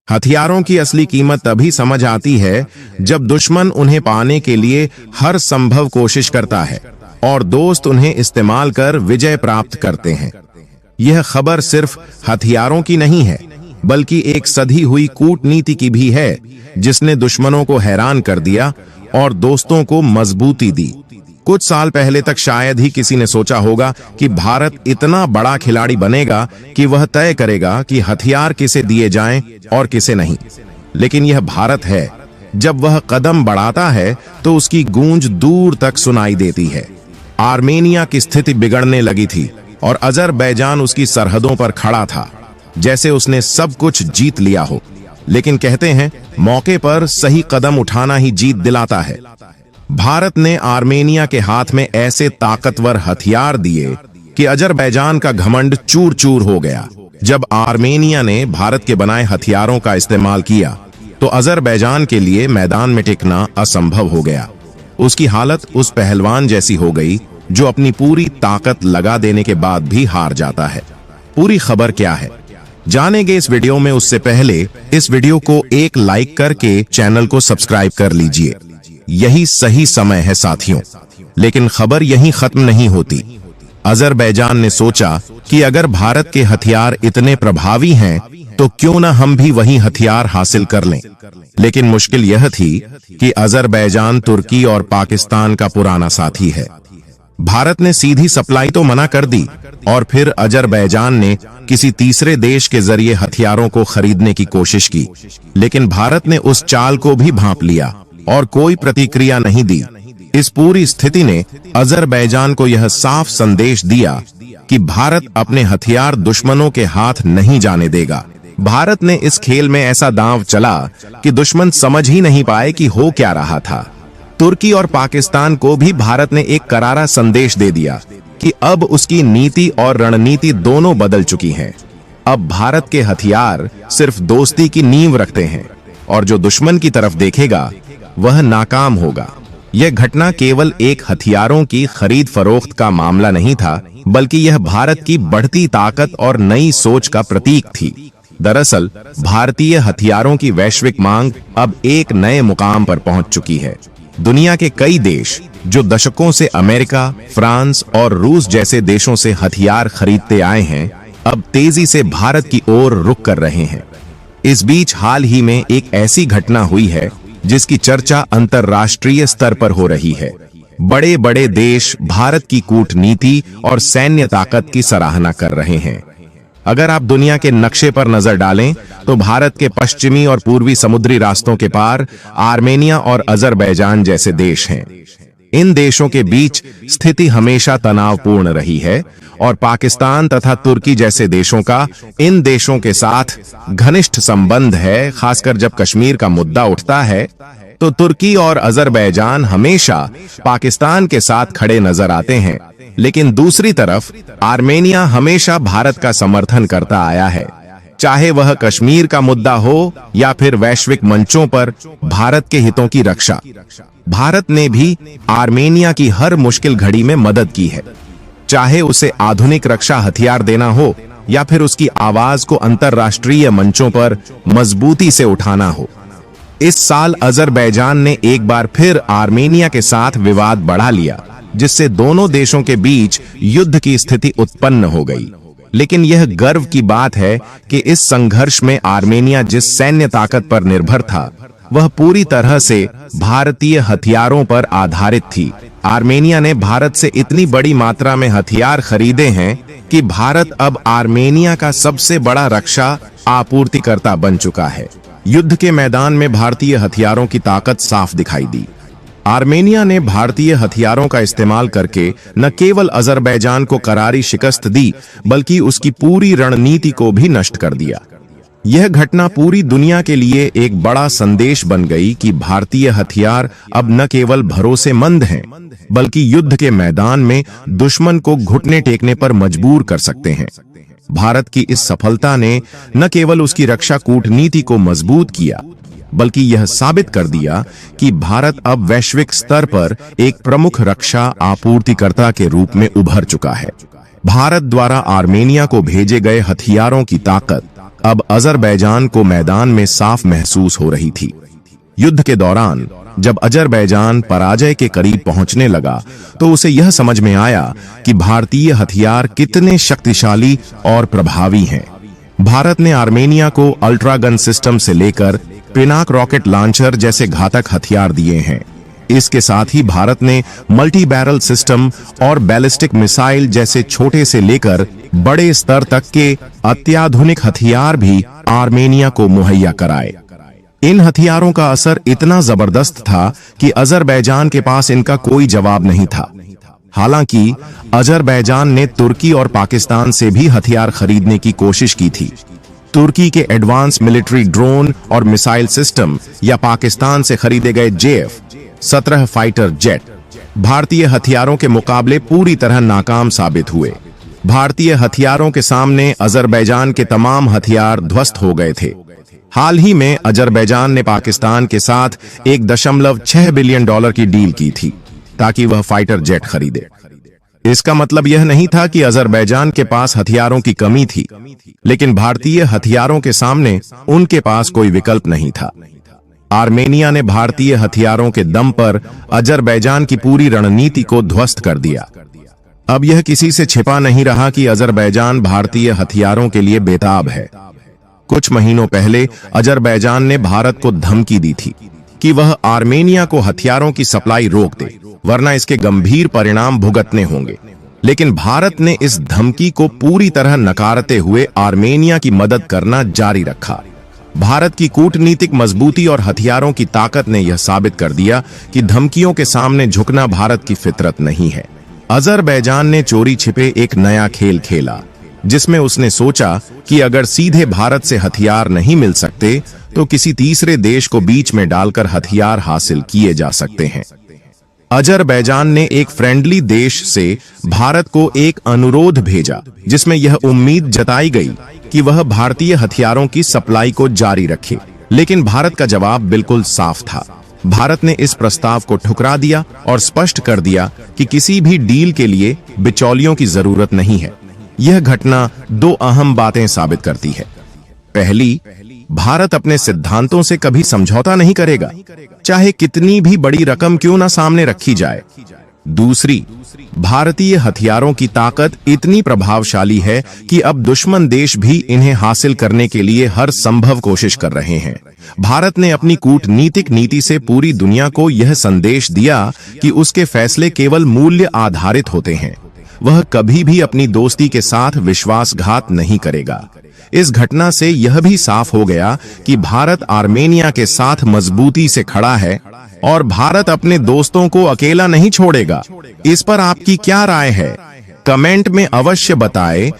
हथियारों की असली कीमत तभी समझ आती है जब दुश्मन उन्हें पाने के लिए हर संभव कोशिश करता है और दोस्त उन्हें इस्तेमाल कर विजय प्राप्त करते हैं। यह खबर सिर्फ हथियारों की नहीं है, बल्कि एक सधी हुई कूटनीति की भी है, जिसने दुश्मनों को हैरान कर दिया और दोस्तों को मजबूती दी। कुछ साल पहले तक शायद ही किसी ने सोचा होगा कि भारत इतना बड़ा खिलाड़ी बनेगा कि वह तय करेगा कि हथियार किसे दिए जाएं और किसे नहीं। लेकिन यह भारत है। जब वह कदम बढ़ाता है तो उसकी गूंज दूर तक सुनाई देती है। आर्मेनिया की स्थिति बिगड़ने लगी थी और अजरबैजान उसकी सरहदों पर खड़ा था, जैसे उसने सब कुछ जीत लिया हो। लेकिन कहते हैं, मौके पर सही कदम उठाना ही जीत दिलाता है। भारत ने आर्मेनिया के हाथ में ऐसे ताकतवर हथियार दिए कि अजरबैजान का घमंड चूर चूर हो गया। जब आर्मेनिया ने भारत के बनाए हथियारों का इस्तेमाल किया तो अजरबैजान के लिए मैदान में टिकना असंभव हो गया। उसकी हालत उस पहलवान जैसी हो गई जो अपनी पूरी ताकत लगा देने के बाद भी हार जाता है। पूरी खबर क्या है, जानेंगे इस वीडियो में। उससे पहले इस वीडियो को एक लाइक करके चैनल को सब्सक्राइब कर लीजिए। यही सही समय है साथियों। लेकिन खबर यहीं खत्म नहीं होती। अजरबैजान ने सोचा कि अगर भारत के हथियार इतने प्रभावी हैं तो क्यों ना हम भी वही हथियार हासिल कर लें। लेकिन मुश्किल यह थी कि अजरबैजान तुर्की और पाकिस्तान का पुराना साथी है। भारत ने सीधी सप्लाई तो मना कर दी और फिर अजरबैजान ने किसी तीसरे देश के जरिए हथियारों को खरीदने की कोशिश की। लेकिन भारत ने उस चाल को भी भांप लिया और कोई प्रतिक्रिया नहीं दी। इस पूरी स्थिति ने अजरबैजान को यह साफ संदेश दिया कि भारत अपने हथियार दुश्मनों के हाथ नहीं जाने देगा। भारत ने इस खेल में ऐसा दांव चला कि दुश्मन समझ ही नहीं पाए कि हो क्या रहा था। तुर्की और पाकिस्तान को भी भारत ने एक करारा संदेश दे दिया कि अब उसकी नीति और रणनीति दोनों बदल चुकी हैं। अब भारत के हथियार सिर्फ दोस्ती की नींव रखते हैं और जो दुश्मन की तरफ देखेगा वह नाकाम होगा। यह घटना केवल एक हथियारों की खरीद फरोख्त का मामला नहीं था, बल्कि यह भारत की बढ़ती ताकत और नई सोच का प्रतीक थी। दरअसल भारतीय हथियारों की वैश्विक मांग अब एक नए मुकाम पर पहुंच चुकी है। दुनिया के कई देश जो दशकों से अमेरिका, फ्रांस और रूस जैसे देशों से हथियार खरीदते आए हैं, अब तेजी से भारत की ओर रुख कर रहे हैं। इस बीच हाल ही में एक ऐसी घटना हुई है जिसकी चर्चा अंतर्राष्ट्रीय स्तर पर हो रही है। बड़े बड़े देश भारत की कूटनीति और सैन्य ताकत की सराहना कर रहे हैं। अगर आप दुनिया के नक्शे पर नजर डालें तो भारत के पश्चिमी और पूर्वी समुद्री रास्तों के पार आर्मेनिया और अजरबैजान जैसे देश हैं। इन देशों के बीच स्थिति हमेशा तनावपूर्ण रही है और पाकिस्तान तथा तुर्की जैसे देशों का इन देशों के साथ घनिष्ठ संबंध है। खासकर जब कश्मीर का मुद्दा उठता है तो तुर्की और अजरबैजान हमेशा पाकिस्तान के साथ खड़े नजर आते हैं। लेकिन दूसरी तरफ आर्मेनिया हमेशा भारत का समर्थन करता आया है, चाहे वह कश्मीर का मुद्दा हो या फिर वैश्विक मंचों पर भारत के हितों की रक्षा। भारत ने भी आर्मेनिया की हर मुश्किल घड़ी में मदद की है, चाहे उसे आधुनिक रक्षा हथियार देना हो या फिर उसकी आवाज को अंतर्राष्ट्रीय मंचों पर मजबूती से उठाना हो। इस साल अजरबैजान ने एक बार फिर आर्मेनिया के साथ विवाद बढ़ा लिया, जिससे दोनों देशों के बीच युद्ध की स्थिति उत्पन्न हो गई। लेकिन यह गर्व की बात है कि इस संघर्ष में आर्मेनिया जिस सैन्य ताकत पर निर्भर था वह पूरी तरह से भारतीय हथियारों पर आधारित थी। आर्मेनिया ने भारत से इतनी बड़ी मात्रा में हथियार खरीदे हैं कि भारत अब आर्मेनिया का सबसे बड़ा रक्षा आपूर्तिकर्ता बन चुका है। युद्ध के मैदान में भारतीय हथियारों की ताकत साफ दिखाई दी। आर्मेनिया ने भारतीय हथियारों का इस्तेमाल करके न केवल अजरबैजान को करारी शिकस्त दी, बल्कि उसकी पूरी रणनीति को भी नष्ट कर दिया। यह घटना पूरी दुनिया के लिए एक बड़ा संदेश बन गई कि भारतीय हथियार अब न केवल भरोसेमंद हैं, बल्कि युद्ध के मैदान में दुश्मन को घुटने टेकने पर मजबूर कर सकते हैं। भारत की इस सफलता ने न केवल उसकी रक्षा कूटनीति को मजबूत किया, बल्कि यह साबित कर दिया कि भारत अब वैश्विक स्तर पर एक प्रमुख रक्षा आपूर्तिकर्ता के रूप में उभर चुका है। भारत द्वारा आर्मेनिया को भेजे गए हथियारों की ताकत अब अजरबैजान को मैदान में साफ महसूस हो रही थी। युद्ध के दौरान जब अजरबैजान पराजय के करीब पहुंचने लगा तो उसे यह समझ में आया कि भारतीय हथियार कितने शक्तिशाली और प्रभावी हैं। भारत ने आर्मेनिया को अल्ट्रा गन सिस्टम से लेकर पिनाक रॉकेट लॉन्चर जैसे घातक हथियार दिए हैं। इसके साथ ही भारत ने मल्टी बैरल सिस्टम और बैलिस्टिक मिसाइल जैसे छोटे से लेकर बड़े स्तर तक के अत्याधुनिक हथियार भी आर्मेनिया को मुहैया कराए। इन हथियारों का असर इतना जबरदस्त था कि अजरबैजान के पास इनका कोई जवाब नहीं था। हालांकि अजरबैजान ने तुर्की और पाकिस्तान से भी हथियार खरीदने की कोशिश की थी। तुर्की के एडवांस मिलिट्री ड्रोन और मिसाइल सिस्टम या पाकिस्तान से खरीदे गए JF-17 फाइटर जेट भारतीय हथियारों के मुकाबले पूरी तरह नाकाम साबित हुए। भारतीय हथियारों के सामने अजरबैजान के तमाम हथियार ध्वस्त हो गए थे। हाल ही में अजरबैजान ने पाकिस्तान के साथ $1.6 बिलियन की डील की थी ताकि वह फाइटर जेट खरीदे। इसका मतलब यह नहीं था कि अजरबैजान के पास हथियारों की कमी थी, लेकिन भारतीय हथियारों के सामने उनके पास कोई विकल्प नहीं था। आर्मेनिया ने भारतीय हथियारों के दम पर अजरबैजान की पूरी रणनीति को ध्वस्त कर दिया। अब यह किसी से छिपा नहीं रहा कि अजरबैजान भारतीय हथियारों के लिए बेताब है। कुछ महीनों पहले अजरबैजान ने भारत को धमकी दी थी कि वह आर्मेनिया को हथियारों की सप्लाई रोक दे, वरना इसके गंभीर परिणाम भुगतने होंगे। लेकिन भारत ने इस धमकी को पूरी तरह नकारते हुए आर्मेनिया की मदद करना जारी रखा। भारत की कूटनीतिक मजबूती और हथियारों की ताकत ने यह साबित कर दिया कि धमकियों के सामने झुकना भारत की फितरत नहीं है। अजरबैजान ने चोरी छिपे एक नया खेल खेला, जिसमें उसने सोचा कि अगर सीधे भारत से हथियार नहीं मिल सकते तो किसी तीसरे देश को बीच में डालकर हथियार हासिल किए जा सकते हैं। अजरबैजान ने एक फ्रेंडली देश से भारत को एक अनुरोध भेजा, जिसमें यह उम्मीद जताई गई कि वह भारतीय हथियारों की सप्लाई को जारी रखे। लेकिन भारत का जवाब बिल्कुल साफ था। भारत ने इस प्रस्ताव को ठुकरा दिया और स्पष्ट कर दिया कि किसी भी डील के लिए बिचौलियों की जरूरत नहीं है। यह घटना दो अहम बातें साबित करती है। पहली, भारत अपने सिद्धांतों से कभी समझौता नहीं करेगा, चाहे कितनी भी बड़ी रकम क्यों ना सामने रखी जाए। दूसरी, भारतीय हथियारों की ताकत इतनी प्रभावशाली है कि अब दुश्मन देश भी इन्हें हासिल करने के लिए हर संभव कोशिश कर रहे हैं। भारत ने अपनी कूटनीतिक नीति से पूरी दुनिया को यह संदेश दिया कि उसके फैसले केवल मूल्य आधारित होते हैं। वह कभी भी अपनी दोस्ती के साथ विश्वासघात नहीं करेगा। इस घटना से यह भी साफ हो गया कि भारत आर्मेनिया के साथ मजबूती से खड़ा है और भारत अपने दोस्तों को अकेला नहीं छोड़ेगा। इस पर आपकी क्या राय है? कमेंट में अवश्य बताएं।